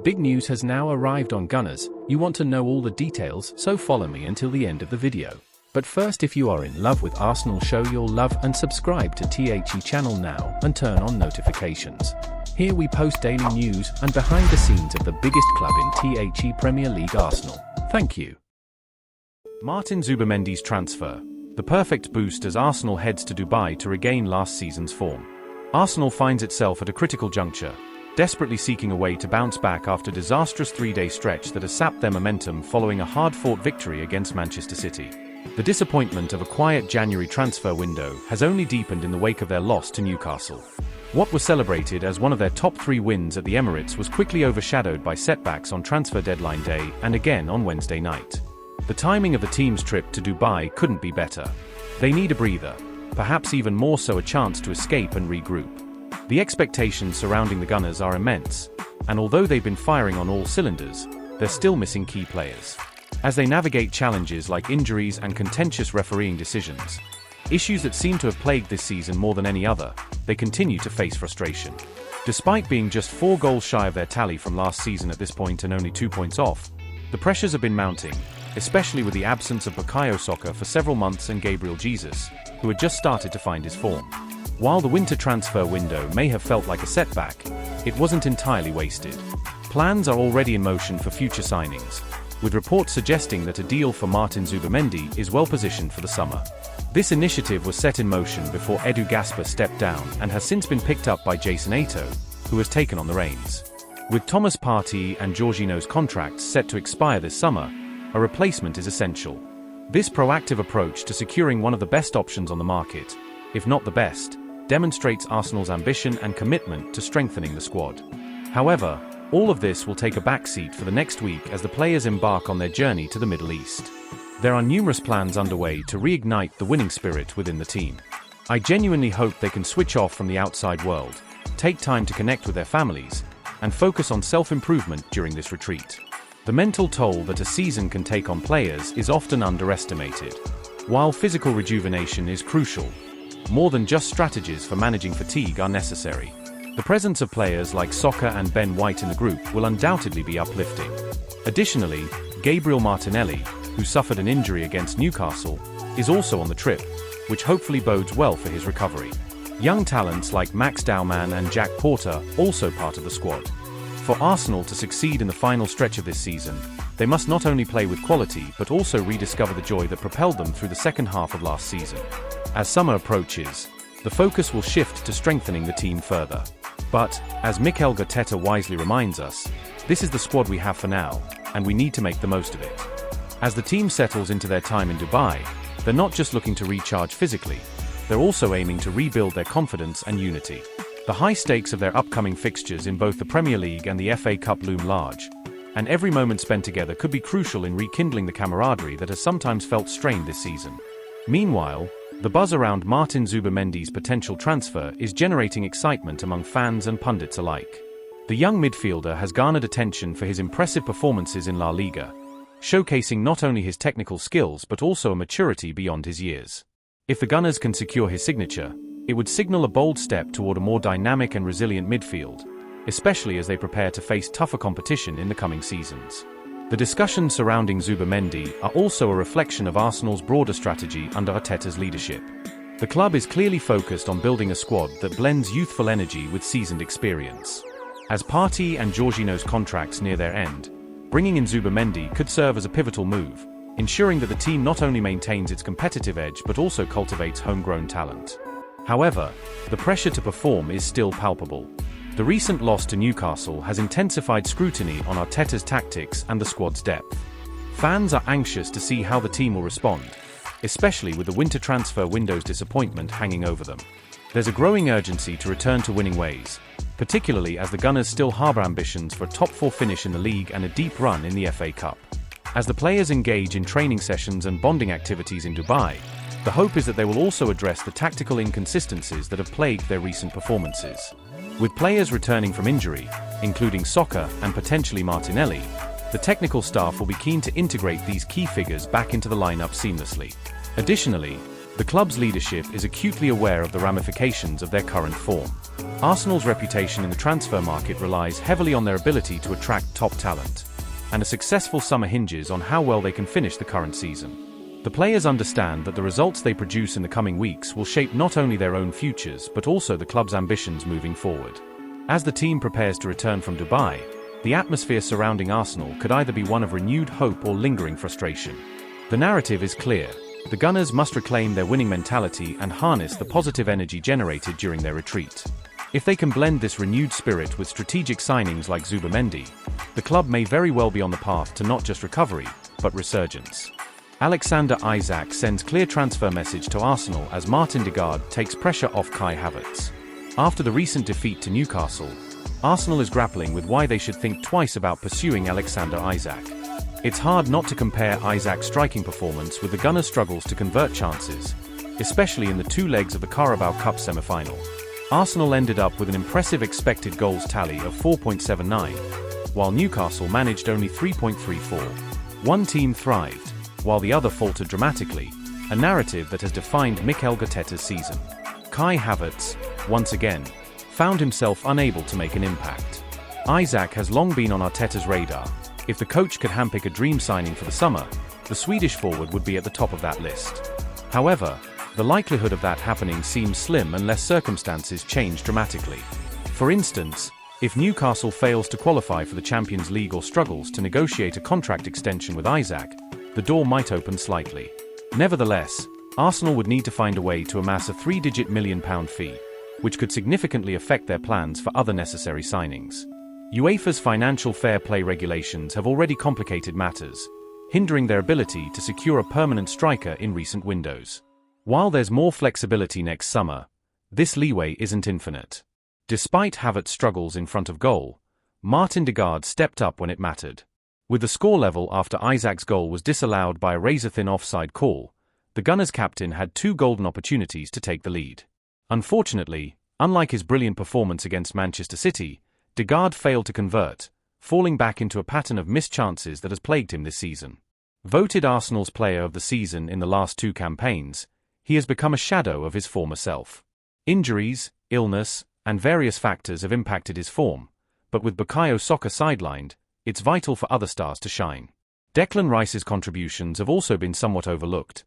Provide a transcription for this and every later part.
Big news has now arrived on Gunners. You want to know all the details, so follow me until the end of the video. But first, if you are in love with Arsenal, show your love and subscribe to THE channel now and turn on notifications. Here we post daily news and behind the scenes of the biggest club in THE Premier League, Arsenal. Thank you. Martin Zubimendi's transfer. The perfect boost as Arsenal heads to Dubai to regain last season's form. Arsenal finds itself at a critical juncture, desperately seeking a way to bounce back after a disastrous three-day stretch that has sapped their momentum following a hard-fought victory against Manchester City. The disappointment of a quiet January transfer window has only deepened in the wake of their loss to Newcastle. What was celebrated as one of their top 3 wins at the Emirates was quickly overshadowed by setbacks on transfer deadline day and again on Wednesday night. The timing of the team's trip to Dubai couldn't be better. They need a breather, perhaps even more so a chance to escape and regroup. The expectations surrounding the Gunners are immense, and although they've been firing on all cylinders, they're still missing key players. As they navigate challenges like injuries and contentious refereeing decisions, issues that seem to have plagued this season more than any other, they continue to face frustration. Despite being just 4 goals shy of their tally from last season at this point and only 2 points off, the pressures have been mounting, especially with the absence of Bukayo Saka for several months and Gabriel Jesus, who had just started to find his form. While the winter transfer window may have felt like a setback, it wasn't entirely wasted. Plans are already in motion for future signings, with reports suggesting that a deal for Martin Zubimendi is well positioned for the summer. This initiative was set in motion before Edu Gaspar stepped down and has since been picked up by Jason Ato, who has taken on the reins. With Thomas Partey and Jorginho's contracts set to expire this summer, a replacement is essential. This proactive approach to securing one of the best options on the market, if not the best, demonstrates Arsenal's ambition and commitment to strengthening the squad. However, all of this will take a backseat for the next week as the players embark on their journey to the Middle East. There are numerous plans underway to reignite the winning spirit within the team. I genuinely hope they can switch off from the outside world, take time to connect with their families, and focus on self-improvement during this retreat. The mental toll that a season can take on players is often underestimated. While physical rejuvenation is crucial, more than just strategies for managing fatigue are necessary. The presence of players like Saka and Ben White in the group will undoubtedly be uplifting. Additionally, Gabriel Martinelli, who suffered an injury against Newcastle, is also on the trip, which hopefully bodes well for his recovery. Young talents like Max Daumann and Jack Porter also part of the squad. For Arsenal to succeed in the final stretch of this season, they must not only play with quality but also rediscover the joy that propelled them through the second half of last season. As summer approaches, the focus will shift to strengthening the team further. But, as Mikel Arteta wisely reminds us, this is the squad we have for now, and we need to make the most of it. As the team settles into their time in Dubai, they're not just looking to recharge physically, they're also aiming to rebuild their confidence and unity. The high stakes of their upcoming fixtures in both the Premier League and the FA Cup loom large, and every moment spent together could be crucial in rekindling the camaraderie that has sometimes felt strained this season. Meanwhile, the buzz around Martin Zubimendi's potential transfer is generating excitement among fans and pundits alike. The young midfielder has garnered attention for his impressive performances in La Liga, showcasing not only his technical skills but also a maturity beyond his years. If the Gunners can secure his signature, it would signal a bold step toward a more dynamic and resilient midfield, especially as they prepare to face tougher competition in the coming seasons. The discussions surrounding Zubimendi are also a reflection of Arsenal's broader strategy under Arteta's leadership. The club is clearly focused on building a squad that blends youthful energy with seasoned experience. As Partey and Jorginho's contracts near their end, bringing in Zubimendi could serve as a pivotal move, ensuring that the team not only maintains its competitive edge but also cultivates homegrown talent. However, the pressure to perform is still palpable. The recent loss to Newcastle has intensified scrutiny on Arteta's tactics and the squad's depth. Fans are anxious to see how the team will respond, especially with the winter transfer window's disappointment hanging over them. There's a growing urgency to return to winning ways, particularly as the Gunners still harbour ambitions for a top 4 finish in the league and a deep run in the FA Cup. As the players engage in training sessions and bonding activities in Dubai, the hope is that they will also address the tactical inconsistencies that have plagued their recent performances. With players returning from injury, including Saka and potentially Martinelli, the technical staff will be keen to integrate these key figures back into the lineup seamlessly. Additionally, The club's leadership is acutely aware of the ramifications of their current form. Arsenal's reputation in the transfer market relies heavily on their ability to attract top talent, and a successful summer hinges on how well they can finish the current season. The players understand that the results they produce in the coming weeks will shape not only their own futures but also the club's ambitions moving forward. As the team prepares to return from Dubai, the atmosphere surrounding Arsenal could either be one of renewed hope or lingering frustration. The narrative is clear. The Gunners must reclaim their winning mentality and harness the positive energy generated during their retreat. If they can blend this renewed spirit with strategic signings like Zubimendi, the club may very well be on the path to not just recovery, but resurgence. Alexander Isak sends clear transfer message to Arsenal as Martin Zubimendi takes pressure off Kai Havertz. After the recent defeat to Newcastle, Arsenal is grappling with why they should think twice about pursuing Alexander Isak. It's hard not to compare Isak's striking performance with the Gunners' struggles to convert chances, especially in the two legs of the Carabao Cup semi-final. Arsenal ended up with an impressive expected goals tally of 4.79, while Newcastle managed only 3.34. One team thrived, while the other faltered dramatically, a narrative that has defined Mikel Arteta's season. Kai Havertz, once again, found himself unable to make an impact. Isak has long been on Arteta's radar. If the coach could handpick a dream signing for the summer, the Swedish forward would be at the top of that list. However, the likelihood of that happening seems slim unless circumstances change dramatically. For instance, if Newcastle fails to qualify for the Champions League or struggles to negotiate a contract extension with Isak, the door might open slightly. Nevertheless, Arsenal would need to find a way to amass a three-digit £1 million fee, which could significantly affect their plans for other necessary signings. UEFA's financial fair play regulations have already complicated matters, hindering their ability to secure a permanent striker in recent windows. While there's more flexibility next summer, this leeway isn't infinite. Despite Havertz's struggles in front of goal, Martin Zubimendi stepped up when it mattered. With the score level after Isak's goal was disallowed by a razor-thin offside call, the Gunners' captain had two golden opportunities to take the lead. Unfortunately, unlike his brilliant performance against Manchester City, Zubimendi failed to convert, falling back into a pattern of missed chances that has plagued him this season. Voted Arsenal's player of the season in the last two campaigns, he has become a shadow of his former self. Injuries, illness, and various factors have impacted his form, but with Bukayo Saka sidelined, it's vital for other stars to shine. Declan Rice's contributions have also been somewhat overlooked.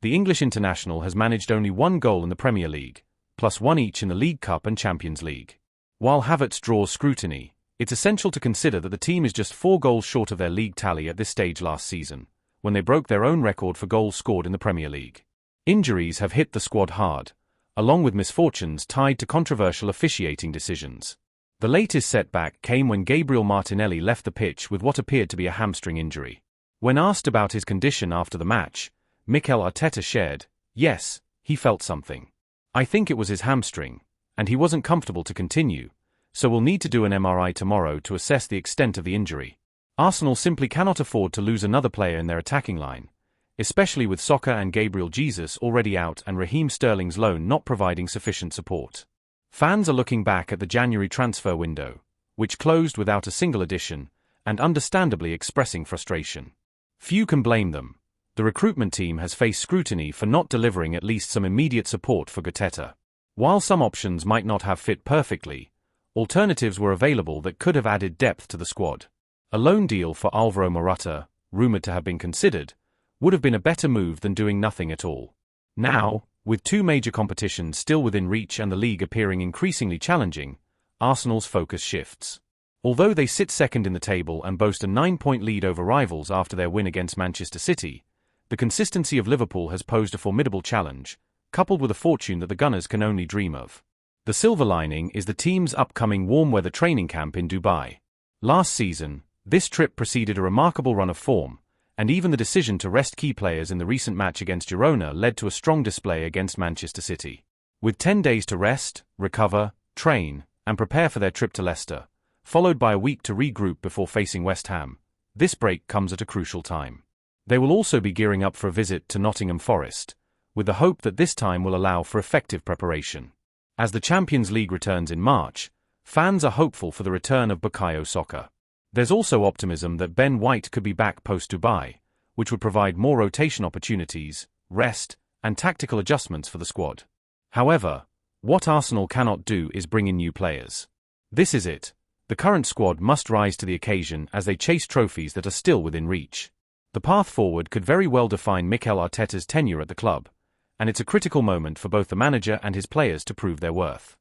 The English international has managed only one goal in the Premier League, plus one each in the League Cup and Champions League. While Havertz draws scrutiny, it's essential to consider that the team is just 4 goals short of their league tally at this stage last season, when they broke their own record for goals scored in the Premier League. Injuries have hit the squad hard, along with misfortunes tied to controversial officiating decisions. The latest setback came when Gabriel Martinelli left the pitch with what appeared to be a hamstring injury. When asked about his condition after the match, Mikel Arteta shared, "Yes, he felt something. I think it was his hamstring, and he wasn't comfortable to continue, so we'll need to do an MRI tomorrow to assess the extent of the injury." Arsenal simply cannot afford to lose another player in their attacking line, especially with Saka and Gabriel Jesus already out and Raheem Sterling's loan not providing sufficient support. Fans are looking back at the January transfer window, which closed without a single addition, and understandably expressing frustration. Few can blame them. The recruitment team has faced scrutiny for not delivering at least some immediate support for Arteta. While some options might not have fit perfectly, alternatives were available that could have added depth to the squad. A loan deal for Alvaro Morata, rumoured to have been considered, would have been a better move than doing nothing at all. Now, with two major competitions still within reach and the league appearing increasingly challenging, Arsenal's focus shifts. Although they sit second in the table and boast a 9-point lead over rivals after their win against Manchester City, the consistency of Liverpool has posed a formidable challenge, coupled with a fortune that the Gunners can only dream of. The silver lining is the team's upcoming warm-weather training camp in Dubai. Last season, this trip preceded a remarkable run of form, and even the decision to rest key players in the recent match against Girona led to a strong display against Manchester City. With 10 days to rest, recover, train, and prepare for their trip to Leicester, followed by a week to regroup before facing West Ham, this break comes at a crucial time. They will also be gearing up for a visit to Nottingham Forest, with the hope that this time will allow for effective preparation. As the Champions League returns in March, fans are hopeful for the return of Bukayo Saka. There's also optimism that Ben White could be back post-Dubai, which would provide more rotation opportunities, rest, and tactical adjustments for the squad. However, what Arsenal cannot do is bring in new players. This is it. The current squad must rise to the occasion as they chase trophies that are still within reach. The path forward could very well define Mikel Arteta's tenure at the club, and it's a critical moment for both the manager and his players to prove their worth.